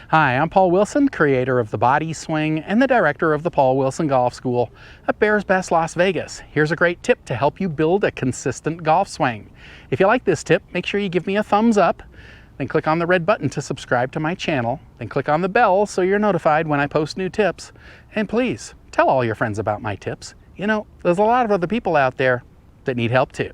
Hi, I'm Paul Wilson, creator of the Body Swing and the director of the Paul Wilson Golf School at Bears Best Las Vegas. Here's a great tip to help you build a consistent golf swing. If you like this tip, make sure you give me a thumbs up, then click on the red button to subscribe to my channel, then click on the bell so you're notified when I post new tips. And please, tell all your friends about my tips. You know, there's a lot of other people out there that need help too.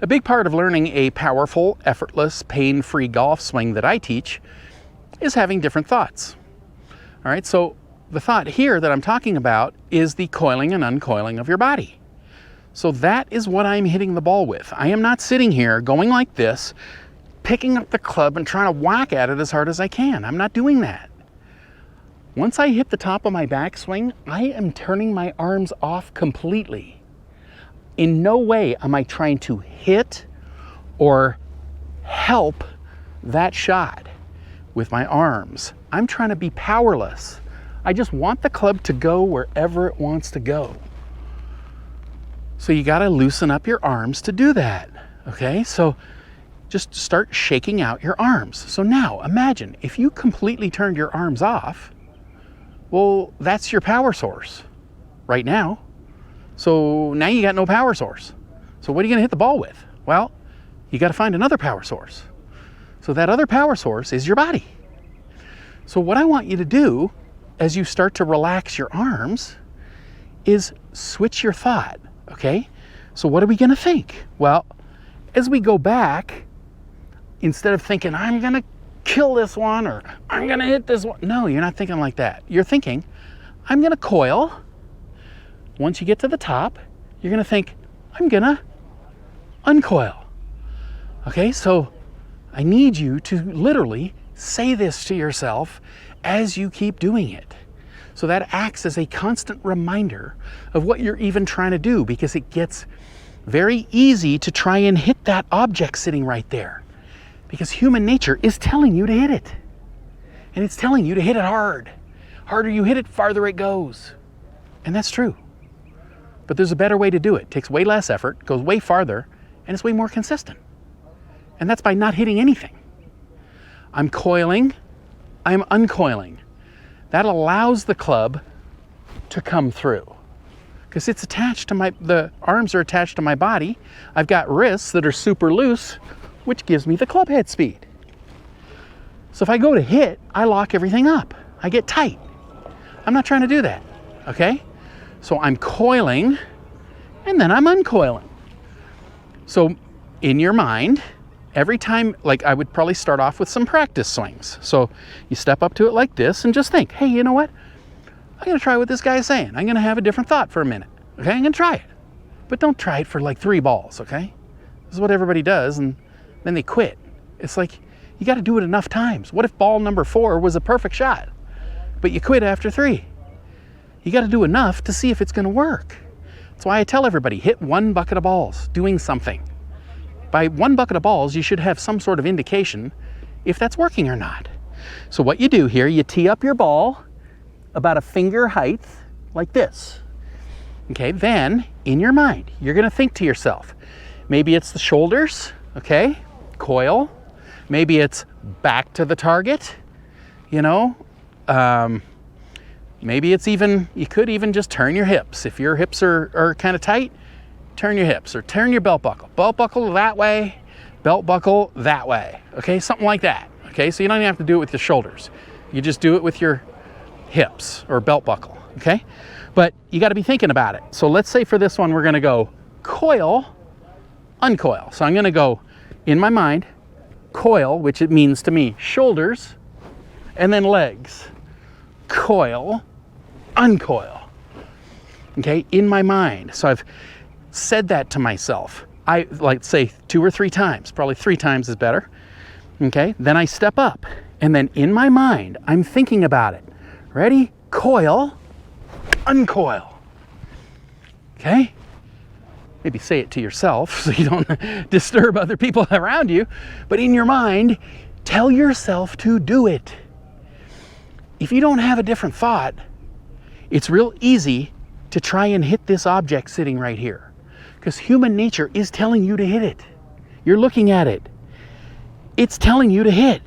A big part of learning a powerful, effortless, pain-free golf swing that I teach is having different thoughts. All right, so the thought here that I'm talking about is the coiling and uncoiling of your body. So that is what I'm hitting the ball with. I am not sitting here going like this, picking up the club and trying to whack at it as hard as I can. I'm not doing that. Once I hit the top of my backswing, I am turning my arms off completely. In no way am I trying to hit or help that shot with my arms. I'm trying to be powerless. I just want the club to go wherever it wants to go. So you got to loosen up your arms to do that. Okay, so just start shaking out your arms. So now imagine if you completely turned your arms off, well, that's your power source right now. So now you got no power source. So what are you going to hit the ball with? Well, you got to find another power source. So that other power source is your body. So what I want you to do as you start to relax your arms is switch your thought, okay? So what are we going to think? Well, as we go back, instead of thinking, I'm going to kill this one or I'm going to hit this one. No, you're not thinking like that. You're thinking, I'm going to coil. Once you get to the top, you're going to think, I'm going to uncoil. Okay, so I need you to literally say this to yourself as you keep doing it. So that acts as a constant reminder of what you're even trying to do, because it gets very easy to try and hit that object sitting right there, because human nature is telling you to hit it. And it's telling you to hit it hard. Harder you hit it, farther it goes. And that's true. But there's a better way to do it. It takes way less effort, goes way farther, and it's way more consistent. And that's by not hitting anything. I'm coiling, I'm uncoiling. That allows the club to come through, because it's attached to the arms are attached to my body. I've got wrists that are super loose, which gives me the club head speed. So if I go to hit, I lock everything up. I get tight. I'm not trying to do that, okay? So I'm coiling, and then I'm uncoiling. So in your mind, every time, like I would probably start off with some practice swings. So you step up to it like this and just think, hey, you know what? I'm going to try what this guy is saying. I'm going to have a different thought for a minute. Okay, I'm going to try it. But don't try it for like 3 balls, okay? This is what everybody does, and then they quit. It's like, you got to do it enough times. What if ball number 4 was a perfect shot, but you quit after 3? You got to do enough to see if it's going to work. That's why I tell everybody, hit 1 bucket of balls doing something. By 1 bucket of balls, you should have some sort of indication if that's working or not. So what you do here, you tee up your ball about a finger height like this. Okay, then in your mind, you're going to think to yourself, maybe it's the shoulders, okay, coil. Maybe it's back to the target, you know. Maybe it's even, you could even just turn your hips. If your hips are kind of tight, turn your hips or turn your belt buckle. Belt buckle that way, belt buckle that way. Okay, something like that. Okay, so you don't even have to do it with your shoulders. You just do it with your hips or belt buckle, okay? But you got to be thinking about it. So let's say for this one, we're going to go coil, uncoil. So I'm going to go in my mind, coil, which it means to me shoulders, and then legs. Coil, uncoil, okay, in my mind. So I've said that to myself. I like say 2 or 3 times, probably 3 times is better, okay? Then I step up, and then in my mind, I'm thinking about it. Ready? Coil, uncoil, okay? Maybe say it to yourself so you don't disturb other people around you, but in your mind, tell yourself to do it. If you don't have a different thought, it's real easy to try and hit this object sitting right here. because human nature is telling you to hit it. You're looking at it. It's telling you to hit.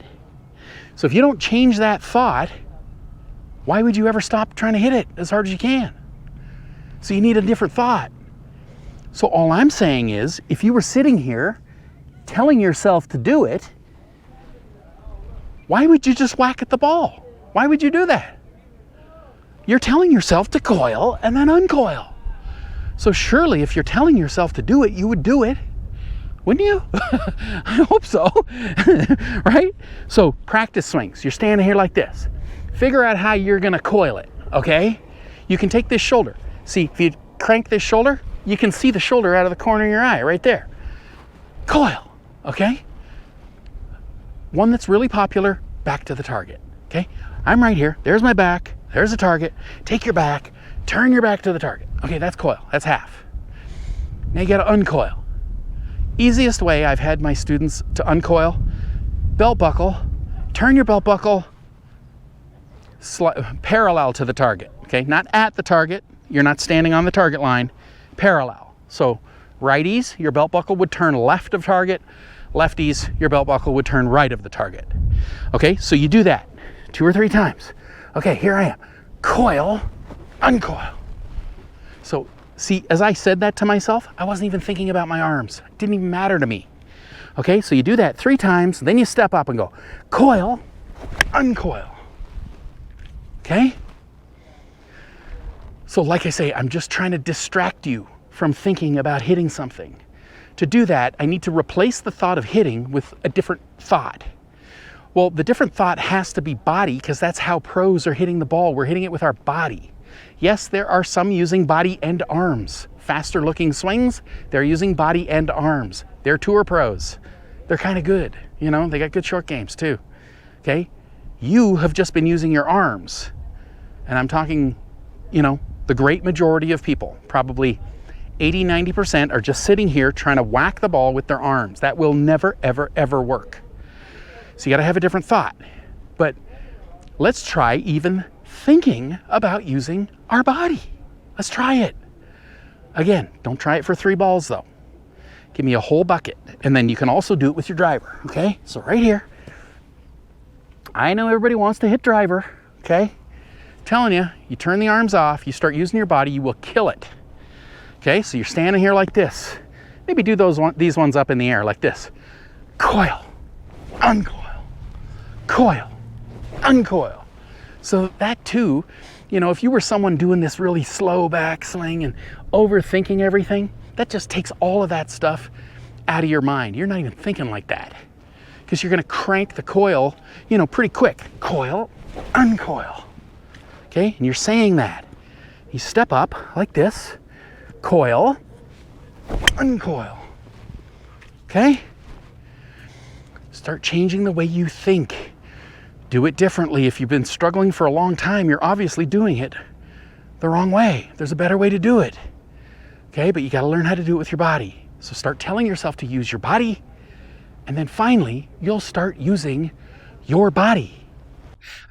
So if you don't change that thought, why would you ever stop trying to hit it as hard as you can? So you need a different thought. So all I'm saying is, if you were sitting here telling yourself to do it, why would you just whack at the ball? Why would you do that? You're telling yourself to coil and then uncoil. So surely if you're telling yourself to do it, you would do it. Wouldn't you? I hope so. Right? So practice swings. You're standing here like this. Figure out how you're going to coil it, okay? You can take this shoulder. See, if you crank this shoulder, you can see the shoulder out of the corner of your eye right there. Coil, okay? One that's really popular, back to the target, okay? I'm right here. There's my back. There's the target. Take your back. Turn your back to the target. Okay, that's coil. That's half. Now you got to uncoil. Easiest way I've had my students to uncoil, belt buckle, turn your belt buckle parallel to the target, okay? Not at the target. You're not standing on the target line. Parallel. So righties, your belt buckle would turn left of target. Lefties, your belt buckle would turn right of the target. Okay, so you do that 2 or 3 times. Okay, here I am. Coil, uncoil. So see, as I said that to myself, I wasn't even thinking about my arms. It didn't even matter to me. Okay, so you do that 3 times, then you step up and go, coil, uncoil. Okay? So like I say, I'm just trying to distract you from thinking about hitting something. To do that, I need to replace the thought of hitting with a different thought. Well, the different thought has to be body, because that's how pros are hitting the ball. We're hitting it with our body. Yes, there are some using body and arms. Faster looking swings, they're using body and arms. They're tour pros. They're kind of good. You know, they got good short games too. Okay? You have just been using your arms. And I'm talking, you know, the great majority of people, probably 80–90% are just sitting here trying to whack the ball with their arms. That will never, ever, ever work. So you got to have a different thought. But let's try even thinking about using our body. Let's try it. Again, don't try it for 3 balls though. Give me a whole bucket. And then you can also do it with your driver, okay? So right here, I know everybody wants to hit driver, okay? Telling you, you turn the arms off, you start using your body, you will kill it. Okay, so you're standing here like this. Maybe do these ones up in the air like this. Coil, uncoil, coil, uncoil. So that too, you know, if you were someone doing this really slow backswing and overthinking everything, that just takes all of that stuff out of your mind. You're not even thinking like that, because you're going to crank the coil, you know, pretty quick. Coil, uncoil. Okay, and you're saying that. You step up like this. Coil, uncoil. Okay? Start changing the way you think. Do it differently. If you've been struggling for a long time, you're obviously doing it the wrong way. There's a better way to do it. Okay, but you got to learn how to do it with your body. So start telling yourself to use your body, and then finally, you'll start using your body.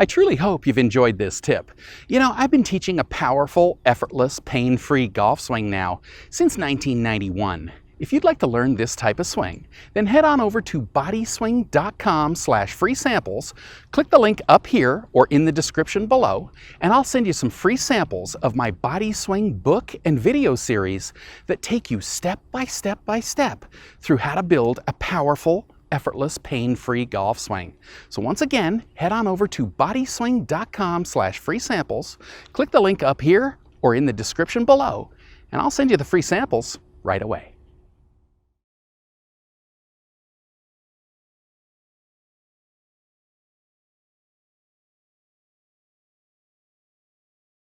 I truly hope you've enjoyed this tip. You know, I've been teaching a powerful, effortless, pain-free golf swing now since 1991. If you'd like to learn this type of swing, then head on over to bodyswing.com/free samples, click the link up here or in the description below, and I'll send you some free samples of my Body Swing book and video series that take you step by step by step through how to build a powerful, effortless, pain-free golf swing. So once again, head on over to bodyswing.com/free samples, click the link up here or in the description below, and I'll send you the free samples right away.